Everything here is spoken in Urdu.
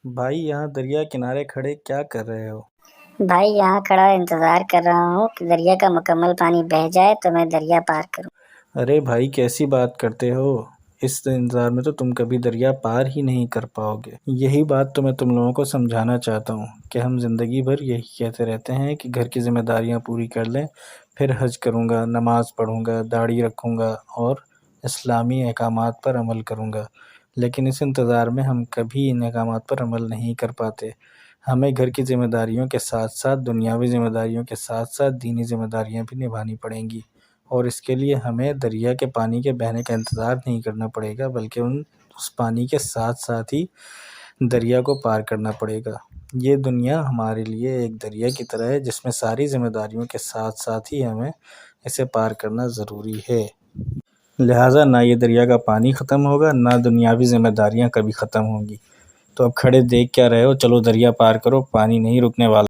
بھائی یہاں دریا کنارے کھڑے کیا کر رہے ہو؟ بھائی یہاں کھڑا انتظار کر رہا ہوں کہ دریا کا مکمل پانی بہہ جائے تو میں دریا پار کروں۔ ارے بھائی کیسی بات کرتے ہو؟ اس انتظار میں تو تم کبھی دریا پار ہی نہیں کر پاؤ گے۔ یہی بات تو میں تم لوگوں کو سمجھانا چاہتا ہوں کہ ہم زندگی بھر یہی کہتے رہتے ہیں کہ گھر کی ذمہ داریاں پوری کر لیں، پھر حج کروں گا، نماز پڑھوں گا، داڑھی رکھوں گا اور اسلامی احکامات پر عمل کروں گا، لیکن اس انتظار میں ہم کبھی ان احکامات پر عمل نہیں کر پاتے۔ ہمیں گھر کی ذمہ داریوں کے ساتھ ساتھ دنیاوی ذمہ داریوں کے ساتھ ساتھ دینی ذمہ داریاں بھی نبھانی پڑیں گی، اور اس کے لیے ہمیں دریا کے پانی کے بہنے کا انتظار نہیں کرنا پڑے گا، بلکہ اس پانی کے ساتھ ساتھ ہی دریا کو پار کرنا پڑے گا۔ یہ دنیا ہمارے لیے ایک دریا کی طرح ہے جس میں ساری ذمہ داریوں کے ساتھ ساتھ ہی ہمیں اسے پار کرنا ضروری ہے۔ لہٰذا نہ یہ دریا کا پانی ختم ہوگا، نہ دنیاوی ذمہ داریاں کبھی ختم ہوں گی۔ تو اب کھڑے دیکھ کیا رہے ہو؟ چلو دریا پار کرو، پانی نہیں رکنے والا۔